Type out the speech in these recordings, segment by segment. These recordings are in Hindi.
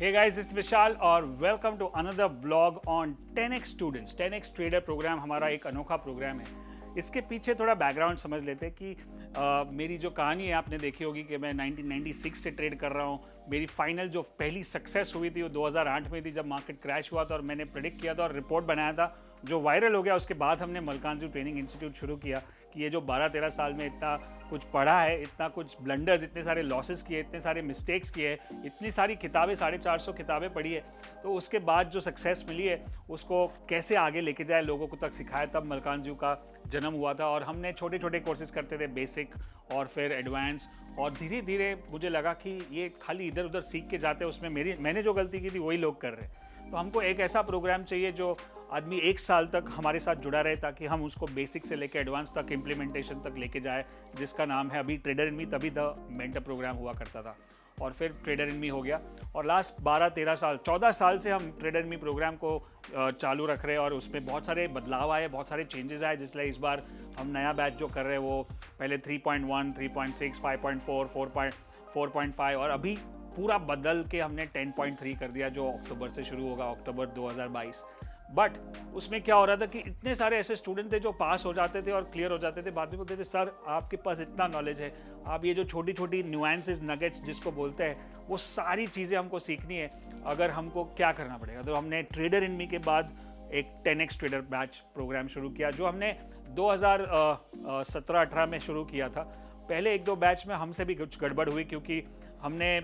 Hey guys, it's Vishal और welcome to another vlog on 10x Students। 10x trader program हमारा एक अनोखा प्रोग्राम है। इसके पीछे थोड़ा बैकग्राउंड समझ लेते हैं कि मेरी जो कहानी है आपने देखी होगी कि मैं 1996 से ट्रेड कर रहा हूँ। मेरी फाइनल जो पहली सक्सेस हुई थी वो 2008 में थी जब मार्केट क्रैश हुआ था और मैंने प्रेडिक्ट किया था और रिपोर्ट बनाया था जो वायरल हो गया। उसके बाद हमने मलकानजू ट्रेनिंग इंस्टीट्यूट शुरू किया कि ये जो 12-13 साल में इतना कुछ पढ़ा है, इतना कुछ ब्लंडर्स, इतने सारे लॉसेस किए, इतने सारे मिस्टेक्स किए, इतनी सारी किताबें 450 किताबें पढ़ी है, तो उसके बाद जो सक्सेस मिली है उसको कैसे आगे लेके जाए, लोगों को तक सिखाया। तब मलकानजू का जन्म हुआ था और हमने छोटे छोटे कोर्सेज करते थे, बेसिक और फिर एडवांस, और धीरे धीरे मुझे लगा कि ये खाली इधर उधर सीख के जाते हैं, उसमें मैंने जो गलती की थी वही लोग कर रहे हैं। तो हमको एक ऐसा प्रोग्राम चाहिए जो आदमी 1 साल तक हमारे साथ जुड़ा रहे ताकि हम उसको बेसिक से लेकर एडवांस तक इम्प्लीमेंटेशन तक लेके जाए, जिसका नाम है अभी ट्रेडर इन मी। तभी द मेंटर प्रोग्राम हुआ करता था और फिर ट्रेडर इन मी हो गया और लास्ट 12-13 साल 14 साल से हम ट्रेडर इन मी प्रोग्राम को चालू रख रहे हैं और उसमें बहुत सारे बदलाव आए, बहुत सारे चेंजेस आए। जिसलिए इस बार हम नया बैच जो कर रहे हैं वो पहले 3.1, 3.6, 5.4, 4.5 और अभी पूरा बदल के हमने 10.3 कर दिया जो अक्टूबर से शुरू होगा, अक्टूबर 2022। बट उसमें क्या हो रहा था कि इतने सारे ऐसे स्टूडेंट थे जो पास हो जाते थे और क्लियर हो जाते थे, बाद में बोलते थे सर आपके पास इतना नॉलेज है, आप ये जो छोटी छोटी न्यूएंसेस, नगेट्स जिसको बोलते हैं, वो सारी चीज़ें हमको सीखनी है। अगर हमको क्या करना पड़ेगा, तो हमने ट्रेडर इन मी के बाद एक 10x ट्रेडर बैच प्रोग्राम शुरू किया जो हमने 2017-18 में शुरू किया था। पहले 1-2 बैच में हमसे भी कुछ गड़बड़ हुई क्योंकि हमने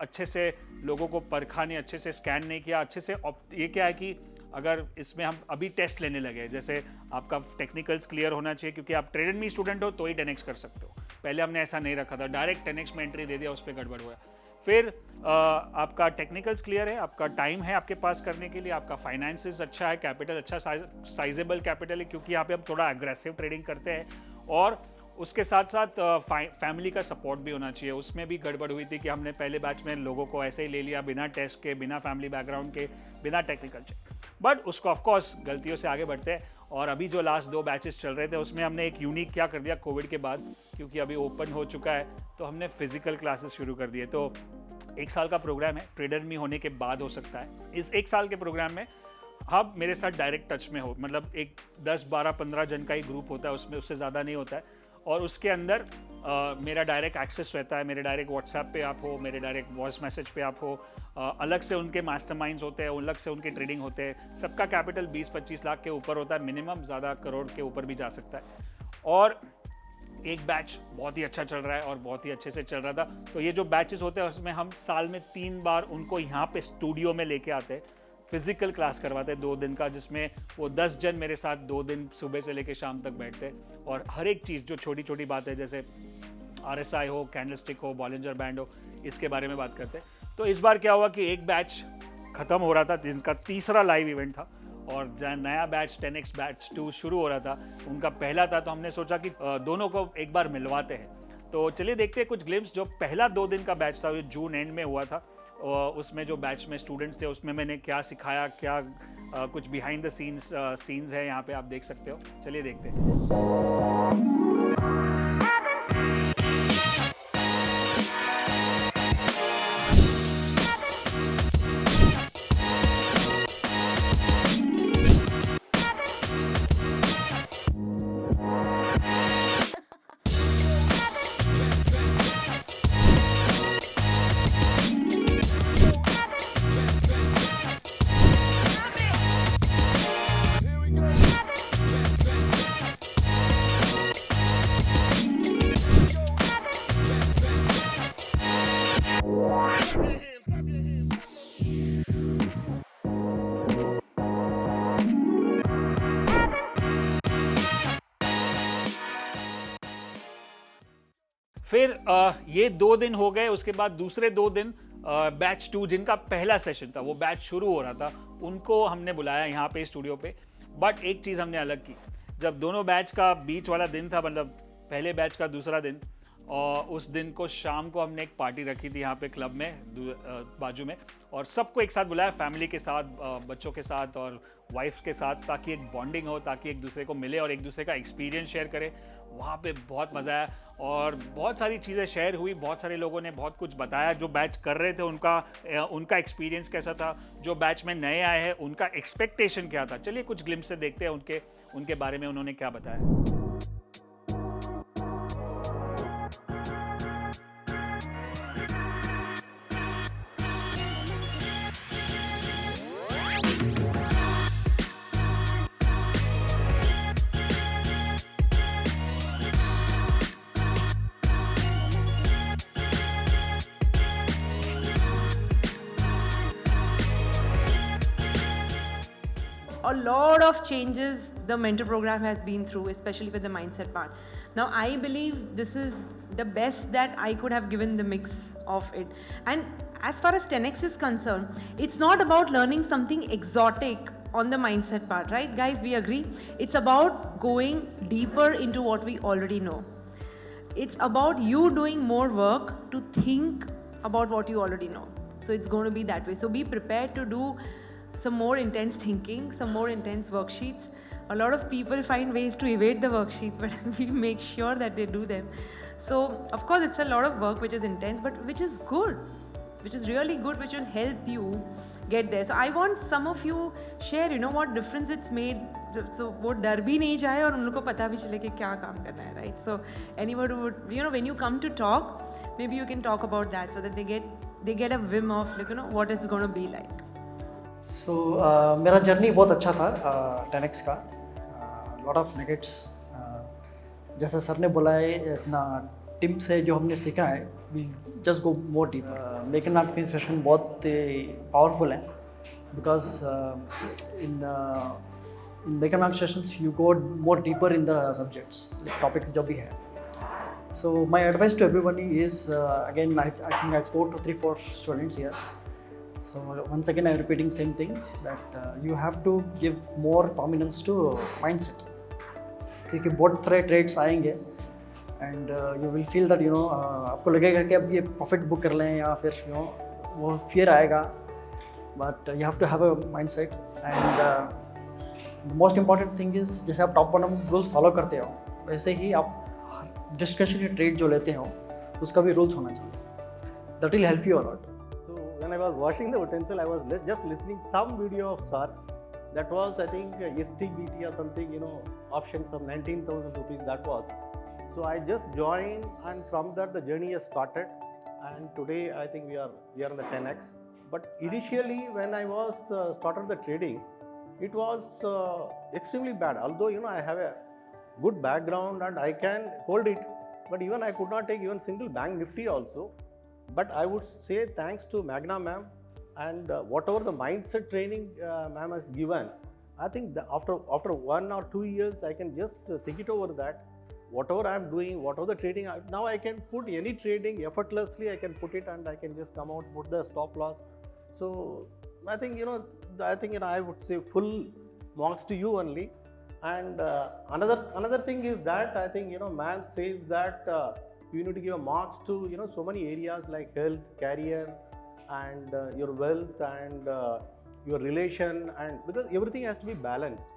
अच्छे से लोगों को परखा नहीं, अच्छे से स्कैन नहीं किया, अच्छे से ये क्या है कि अगर इसमें हम अभी टेस्ट लेने लगे, जैसे आपका टेक्निकल्स क्लियर होना चाहिए क्योंकि आप ट्रेडर मी स्टूडेंट हो तो ही 10x कर सकते हो। पहले हमने ऐसा नहीं रखा था, डायरेक्ट 10x में एंट्री दे दिया, उस पर गड़बड़ हुआ। फिर आपका टेक्निकल्स क्लियर है, आपका टाइम है आपके पास करने के लिए, आपका फाइनेंसिस अच्छा है, कैपिटल अच्छा साइजेबल कैपिटल है क्योंकि यहाँ पे हम थोड़ा एग्रेसिव ट्रेडिंग करते हैं, और उसके साथ साथ फैमिली का सपोर्ट भी होना चाहिए। उसमें भी गड़बड़ हुई थी कि हमने पहले बैच में लोगों को ऐसे ही ले लिया बिना टेस्ट के, बिना फैमिली बैकग्राउंड के, बिना टेक्निकल चेक। बट उसको ऑफकोर्स गलतियों से आगे बढ़ते हैं और अभी जो लास्ट 2 बैचेस चल रहे थे उसमें हमने एक यूनिक क्या कर दिया कोविड के बाद, क्योंकि अभी ओपन हो चुका है तो हमने फिजिकल क्लासेस शुरू कर दिए। तो 1 साल का प्रोग्राम है, ट्रेडर मी होने के बाद हो सकता है। इस 1 साल के प्रोग्राम में आप मेरे साथ डायरेक्ट टच में हो, मतलब एक 10-12-15 जन का ही ग्रुप होता है उसमें, उससे ज़्यादा नहीं होता है, और उसके अंदर मेरा डायरेक्ट एक्सेस रहता है। मेरे डायरेक्ट व्हाट्सएप पे आप हो, मेरे डायरेक्ट वॉइस मैसेज पे आप हो, अलग से उनके मास्टरमाइंड्स होते हैं, अलग से उनके ट्रेडिंग होते हैं। सबका कैपिटल 20-25 लाख के ऊपर होता है मिनिमम, ज़्यादा करोड़ के ऊपर भी जा सकता है। और एक बैच बहुत ही अच्छा चल रहा है और बहुत ही अच्छे से चल रहा था। तो ये जो बैचेस होते हैं उसमें हम साल में 3 बार उनको यहाँ पे स्टूडियो में लेके आते हैं, फिजिकल क्लास करवाते हैं 2 दिन का, जिसमें वो 10 जन मेरे साथ 2 दिन सुबह से लेकर शाम तक बैठते हैं और हर एक चीज़ जो छोटी छोटी बात है, जैसे RSI हो, कैंडलस्टिक हो, बॉलिंजर बैंड हो, इसके बारे में बात करते हैं। तो इस बार क्या हुआ कि एक बैच ख़त्म हो रहा था जिनका तीसरा लाइव इवेंट था और नया बैच 10x बैच 2 शुरू हो रहा था, उनका पहला था। तो हमने सोचा कि दोनों को एक बार मिलवाते हैं। तो चलिए देखते हैं कुछ ग्लिम्स। जो पहला 2 दिन का बैच था, जो जून एंड में हुआ था, उसमें जो बैच में स्टूडेंट्स थे उसमें मैंने क्या सिखाया, क्या कुछ बिहाइंड द सीन्स है, यहाँ पे आप देख सकते हो। चलिए देखते हैं। फिर ये 2 दिन हो गए, उसके बाद दूसरे 2 दिन बैच 2 जिनका पहला सेशन था, वो बैच शुरू हो रहा था, उनको हमने बुलाया यहाँ पे स्टूडियो पे। बट एक चीज़ हमने अलग की, जब दोनों बैच का बीच वाला दिन था, मतलब पहले बैच का दूसरा दिन, और उस दिन को शाम को हमने एक पार्टी रखी थी यहाँ पे क्लब में बाजू में, और सबको एक साथ बुलाया, फैमिली के साथ, बच्चों के साथ और वाइफ्स के साथ, ताकि एक बॉन्डिंग हो, ताकि एक दूसरे को मिले और एक दूसरे का एक्सपीरियंस शेयर करें। वहाँ पे बहुत मज़ा आया और बहुत सारी चीज़ें शेयर हुई, बहुत सारे लोगों ने बहुत कुछ बताया। जो बैच कर रहे थे उनका एक्सपीरियंस कैसा था, जो बैच में नए आए हैं उनका एक्सपेक्टेशन क्या था। चलिए कुछ ग्लिम्स से देखते हैं उनके बारे में उन्होंने क्या बताया। A lot of changes the mentor program has been through, especially with the mindset part. Now, I believe this is the best that I could have given the mix of it. And as far as 10x is concerned, it's not about learning something exotic on the mindset part, right? Guys, we agree? It's about going deeper into what we already know. It's about you doing more work to think about what you already know. So it's going to be that way. So be prepared to do some more intense thinking, some more intense worksheets. A lot of people find ways to evade the worksheets, but we make sure that they do them. So, of course, it's a lot of work which is intense, but which is good, which is really good, which will help you get there. So, I want some of you share, what difference it's made. So, वो डर भी नहीं जाए और उन लोगों को पता भी चले कि क्या काम करना है, right? So, anybody would, when you come to talk, maybe you can talk about that so that they get a whim of what it's going to be like. So मेरा जर्नी बहुत अच्छा था 10x का, लॉट ऑफ नेगेट्स। जैसा सर ने बोला है, इतना टीम से जो हमने सीखा है, we just go more deep. Make knot की सेशन बहुत पावरफुल है, because in make knot sessions you go more deeper in the subjects, topics जो भी है। So my advice to everybody is, again, I think I spoke to 3-4 students here. So once again, I'm repeating same thing, that you have to give more prominence to mindset, क्योंकि बहुत सारे ट्रेड्स आएंगे and you will feel that आपको लगेगा कि अब ये प्रॉफिट बुक कर लें या फिर वो फियर आएगा, but you have to have a mindset and the most important thing is, जैसे आप टॉप बॉटम रूल्स फॉलो करते हो, वैसे ही आप डिस्कशन या ट्रेड जो लेते हो उसका भी रूल्स होना चाहिए. That will help you a lot. When I was washing the utensil, I was just listening some video of sir. That was, I think, STBT or something, options of 19,000 rupees. That was. So I just joined, and from that the journey has started. And today I think we are in the 10x. But initially, when I was started the trading, it was extremely bad. Although I have a good background and I can hold it, but even I could not take even single bank nifty also. But I would say thanks to Magna ma'am and whatever the mindset training ma'am has given, I think after 1 or 2 years, I can just think it over that whatever I am doing, whatever the trading, now I can put any trading effortlessly. I can put it and I can just come out, put the stop loss. So I think I would say full marks to you only. And another thing is that I think ma'am says that you need to give marks to so many areas like health, career, and your wealth and your relation, and because everything has to be balanced.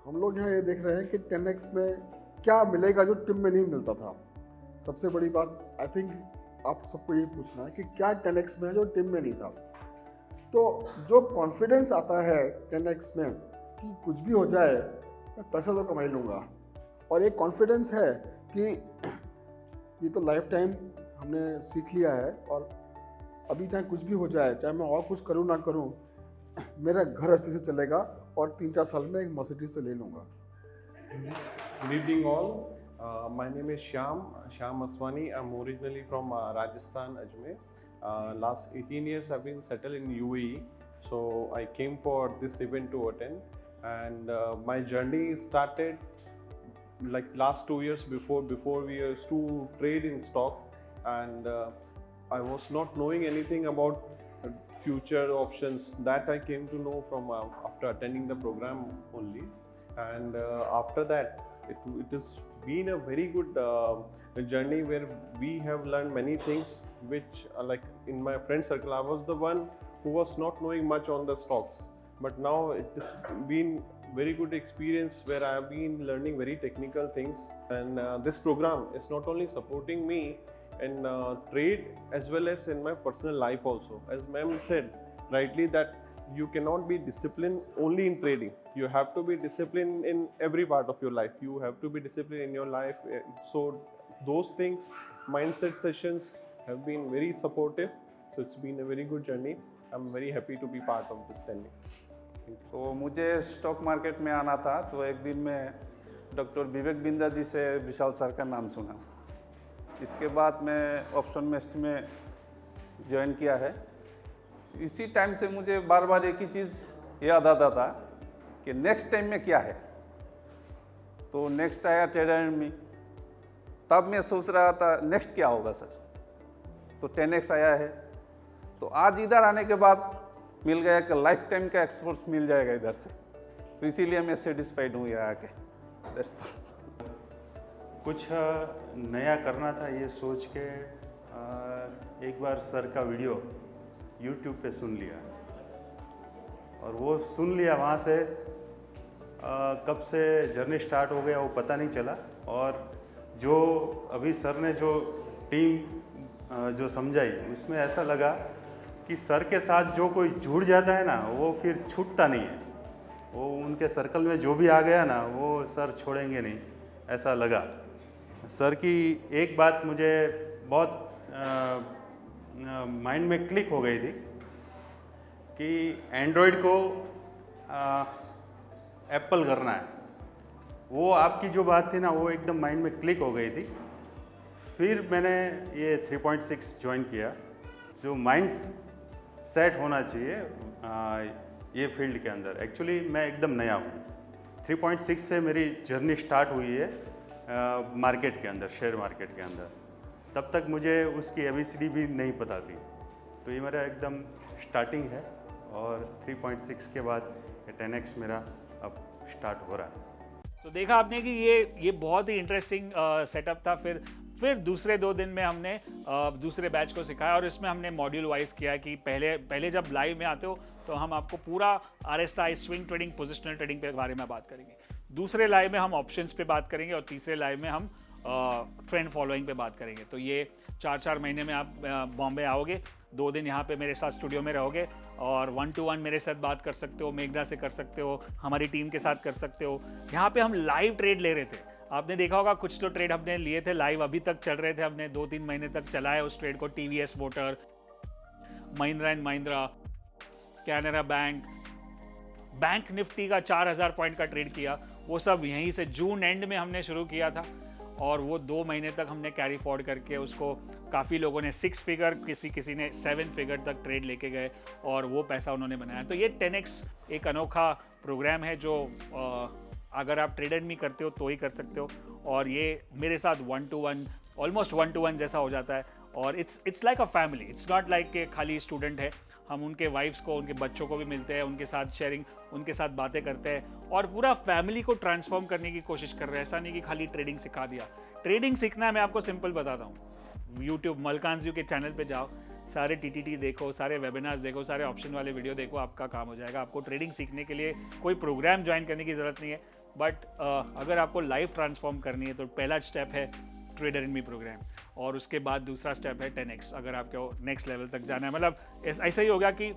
हम लोग यहाँ ये देख रहे हैं कि 10x में क्या मिलेगा जो टिम में नहीं मिलता था. सबसे बड़ी बात आई थिंक आप सबको ये पूछना है कि क्या 10x में है जो टिम में नहीं था. तो जो कॉन्फिडेंस आता है 10x में कि कुछ भी हो जाए मैं पैसा तो कमा ही लूँगा, और एक कॉन्फिडेंस है कि ये तो लाइफ टाइम हमने सीख लिया है, और अभी चाहे कुछ भी हो जाए, चाहे मैं और कुछ करूँ ना करूँ, मेरा घर अच्छे से चलेगा और 3-4 साल में एक मर्सिडीज तो ले लूँगा. Good evening all. My name is Shyam Aswani. I'm originally from Rajasthan, Ajmer. Last 18 years I've been settled in UAE. So I came for this event to attend, and my journey started like last 2 years before we used to trade in stock, and I was not knowing anything about future options. That I came to know from after attending the program only. And after that it has been a very good a journey where we have learned many things which like in my friend circle I was the one who was not knowing much on the stocks, but now it has been very good experience where I have been learning very technical things, and this program is not only supporting me in trade as well as in my personal life also. As ma'am said rightly that you cannot be disciplined only in trading. You have to be disciplined in every part of your life. You have to be disciplined in your life. So those things, mindset sessions have been very supportive. So it's been a very good journey. I'm very happy to be part of this 10x. तो मुझे स्टॉक मार्केट में आना था, तो एक दिन मैं डॉक्टर विवेक बिंदा जी से विशाल सर का नाम सुना। इसके बाद मैं ऑप्शन मेस्ट में ज्वाइन किया है। इसी टाइम से मुझे बार बार एक ही चीज़ याद आता था कि नेक्स्ट टाइम में क्या है। तो नेक्स्ट आया ट्रेडर एंड मी। तब मैं सोच रहा था नेक्स्ट क्या होगा सर, तो 10x आया है। तो आज इधर आने के बाद मिल गया कि लाइफ टाइम का एक्सपोर्ट्स मिल जाएगा इधर से, तो इसीलिए मैं सेटिस्फाइड हूँ यहाँ आके। कुछ नया करना था ये सोच के एक बार सर का वीडियो YouTube पे सुन लिया, और वो सुन लिया। वहाँ से कब से जर्नी स्टार्ट हो गया वो पता नहीं चला। और जो अभी सर ने जो टीम जो समझाई उसमें ऐसा लगा कि सर के साथ जो कोई जुड़ जाता है ना वो फिर छूटता नहीं है। वो उनके सर्कल में जो भी आ गया ना वो सर छोड़ेंगे नहीं, ऐसा लगा। सर की एक बात मुझे बहुत माइंड में क्लिक हो गई थी कि एंड्रॉयड को एप्पल करना है। वो आपकी जो बात थी ना वो एकदम माइंड में क्लिक हो गई थी। फिर मैंने ये 3.6 ज्वाइन किया। जो माइंड सेट होना चाहिए ये फील्ड के अंदर, एक्चुअली मैं एकदम नया हूँ। 3.6 से मेरी जर्नी स्टार्ट हुई है मार्केट के अंदर, शेयर मार्केट के अंदर। तब तक मुझे उसकी ABCD भी नहीं पता थी। तो ये मेरा एकदम स्टार्टिंग है, और 3.6 के बाद 10x मेरा अब स्टार्ट हो रहा है। तो देखा आपने कि ये बहुत ही इंटरेस्टिंग सेटअप था। फिर दूसरे 2 दिन में हमने दूसरे बैच को सिखाया, और इसमें हमने मॉड्यूल वाइज किया कि पहले जब लाइव में आते हो तो हम आपको पूरा RSI, swing trading, positional trading के बारे में बात करेंगे। दूसरे लाइव में हम ऑप्शंस पे बात करेंगे, और तीसरे लाइव में हम ट्रेंड फॉलोइंग पे बात करेंगे। तो ये 4-4 महीने में आप बॉम्बे आओगे, 2 दिन यहाँ पे मेरे साथ स्टूडियो में रहोगे, और 1-to-1 मेरे साथ बात कर सकते हो, मेघना से कर सकते हो, हमारी टीम के साथ कर सकते हो। यहाँ पे हम लाइव ट्रेड ले रहे थे। आपने देखा होगा कुछ तो ट्रेड हमने लिए थे लाइव, अभी तक चल रहे थे। हमने 2-3 महीने तक चलाया उस ट्रेड को। TVS motor, Mahindra and Mahindra, Canara bank Nifty का 4000 पॉइंट का ट्रेड किया। वो सब यहीं से जून एंड में हमने शुरू किया था, और वो 2 महीने तक हमने कैरी फॉरवर्ड करके उसको काफ़ी लोगों ने 6 फिगर, किसी ने 7 फिगर तक ट्रेड लेके गए, और वो पैसा उन्होंने बनाया। तो ये 10x एक अनोखा प्रोग्राम है जो अगर आप ट्रेड में करते हो तो ही कर सकते हो। और ये मेरे साथ 1-to-1, ऑलमोस्ट 1-to-1 जैसा हो जाता है। और it's like a family. It's not like कि खाली स्टूडेंट है। हम उनके वाइफ्स को, उनके बच्चों को भी मिलते हैं, उनके साथ शेयरिंग, उनके साथ बातें करते हैं, और पूरा फैमिली को ट्रांसफॉर्म करने की कोशिश कर रहे हैं। ऐसा नहीं कि खाली ट्रेडिंग सिखा दिया। ट्रेडिंग सीखना है, मैं आपको सिंपल बताता हूँ। यूट्यूब मलकानजी के चैनल पे जाओ, सारे TTT देखो, सारे वेबिनार्स देखो, सारे ऑप्शन वाले वीडियो देखो, आपका काम हो जाएगा। आपको ट्रेडिंग सीखने के लिए कोई प्रोग्राम ज्वाइन करने की ज़रूरत नहीं है। बट अगर आपको लाइफ ट्रांसफॉर्म करनी है तो पहला स्टेप है ट्रेडर इन मी प्रोग्राम, और उसके बाद दूसरा स्टेप है 10x। अगर आपको नेक्स्ट लेवल तक जाना है, मतलब ऐसा ही हो गया कि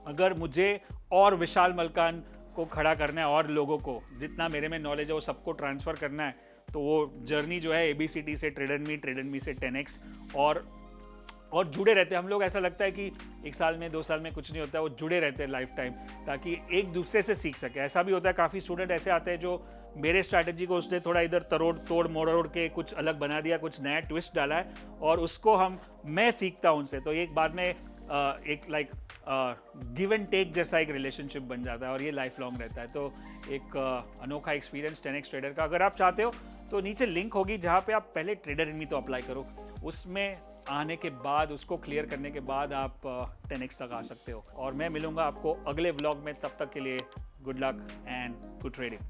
अगर मुझे और विशाल मलकान को खड़ा करना है, और लोगों को जितना मेरे में नॉलेज है वो सबको ट्रांसफ़र करना है, तो वो जर्नी जो है ABCD से ट्रेडर मी से 10x, और जुड़े रहते हैं हम लोग। ऐसा लगता है कि 1 साल में 2 साल में कुछ नहीं होता है, वो जुड़े रहते हैं लाइफ टाइम, ताकि एक दूसरे से सीख सके। ऐसा भी होता है, काफ़ी स्टूडेंट ऐसे आते हैं जो मेरे स्ट्रैटेजी को उसने थोड़ा इधर तोड़ मोड़ के कुछ अलग बना दिया, कुछ नया ट्विस्ट डाला है, और उसको मैं सीखता हूँ उनसे। तो एक बाद में एक लाइक गिव एंड टेक जैसा एक रिलेशनशिप बन जाता है, और ये लाइफ लॉन्ग रहता है। तो एक अनोखा एक्सपीरियंस 10x ट्रेडर का। अगर आप चाहते हो तो नीचे लिंक होगी जहाँ पे आप पहले ट्रेडर इन मी तो अप्लाई करो, उसमें आने के बाद, उसको क्लियर करने के बाद आप 10x तक आ सकते हो। और मैं मिलूंगा आपको अगले व्लॉग में। तब तक के लिए good luck and good trading.